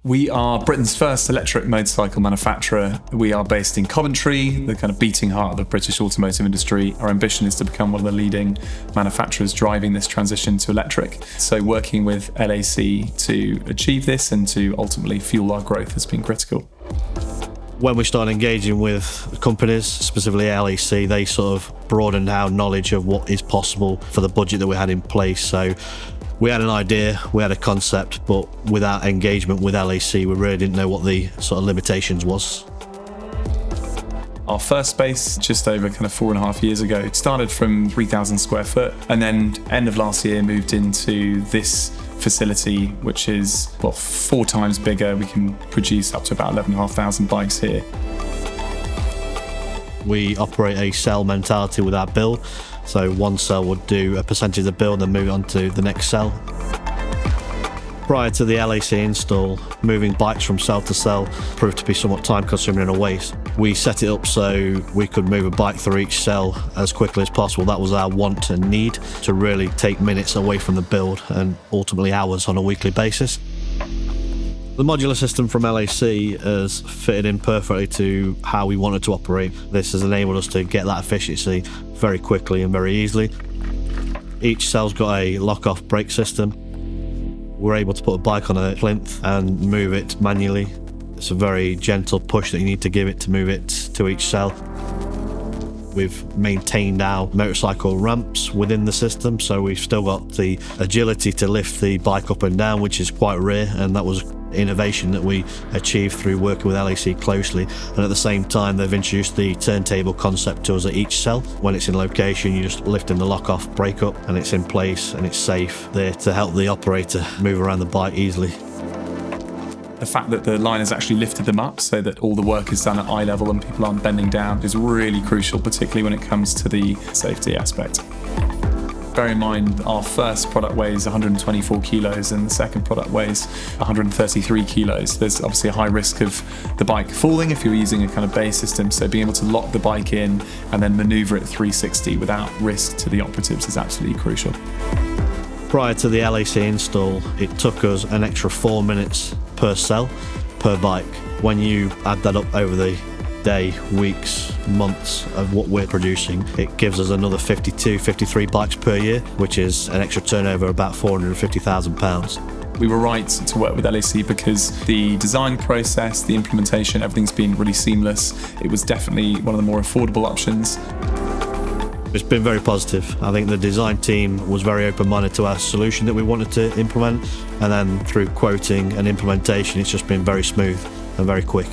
We are Britain's first electric motorcycle manufacturer. We are based in Coventry, the kind of beating heart of the British automotive industry. Our ambition is to become one of the leading manufacturers driving this transition to electric. So working with LAC to achieve this and to ultimately fuel our growth has been critical. When we started engaging with companies, specifically LAC, they sort of broadened our knowledge of what is possible for the budget that we had in place. So we had an idea, we had a concept, but without engagement with LAC, we really didn't know what the sort of limitations was. Our first space, just over kind of 4.5 years ago, started from 3,000 square foot, and then end of last year moved into this facility, which is 4 times bigger. We can produce up to about 11,500 bikes here. We operate a cell mentality with our build. So one cell would do a percentage of the build and move on to the next cell. Prior to the LAC install, moving bikes from cell to cell proved to be somewhat time consuming and a waste. We set it up so we could move a bike through each cell as quickly as possible. That was our want and need, to really take minutes away from the build and ultimately hours on a weekly basis. The modular system from LAC has fitted in perfectly to how we wanted to operate. This has enabled us to get that efficiency very quickly and very easily. Each cell's got a lock-off brake system. We're able to put a bike on a plinth and move it manually. It's a very gentle push that you need to give it to move it to each cell. We've maintained our motorcycle ramps within the system, so we've still got the agility to lift the bike up and down, which is quite rare, and that was innovation that we achieved through working with LAC closely. And at the same time, they've introduced the turntable concept to us at each cell. When it's in location, you just lift in the lock-off brake up and it's in place and it's safe there to help the operator move around the bike easily. The fact that the line has actually lifted them up so that all the work is done at eye level and people aren't bending down is really crucial, particularly when it comes to the safety aspect. Bear in mind, our first product weighs 124 kilos and the second product weighs 133 kilos. There's obviously a high risk of the bike falling if you're using a kind of bay system, so being able to lock the bike in and then maneuver it 360 without risk to the operatives is absolutely crucial. Prior to the LAC install, it took us an extra 4 minutes per cell, per bike. When you add that up over the day, weeks, months of what we're producing, it gives us another 52, 53 bikes per year, which is an extra turnover of about £450,000. We were right to work with LAC because the design process, the implementation, everything's been really seamless. It was definitely one of the more affordable options. It's been very positive. I think the design team was very open-minded to our solution that we wanted to implement, and then through quoting and implementation, it's just been very smooth and very quick.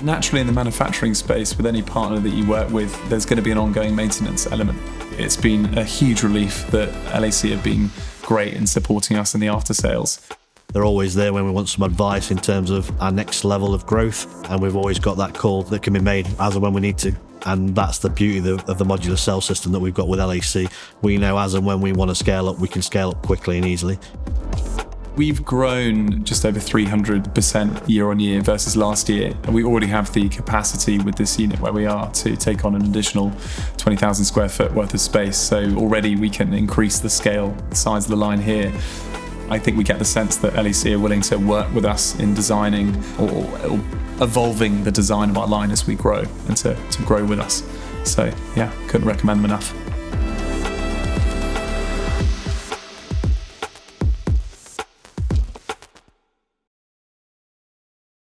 Naturally, in the manufacturing space, with any partner that you work with, there's going to be an ongoing maintenance element. It's been a huge relief that LAC have been great in supporting us in the after sales. They're always there when we want some advice in terms of our next level of growth, and we've always got that call that can be made as and when we need to. And that's the beauty of the modular cell system that we've got with LAC. We know as and when we want to scale up, we can scale up quickly and easily. We've grown just over 300% year on year versus last year, and we already have the capacity with this unit where we are to take on an additional 20,000 square foot worth of space. So already we can increase the scale, the size of the line here. I think we get the sense that LAC are willing to work with us in designing or evolving the design of our line as we grow and to grow with us. So yeah, couldn't recommend them enough.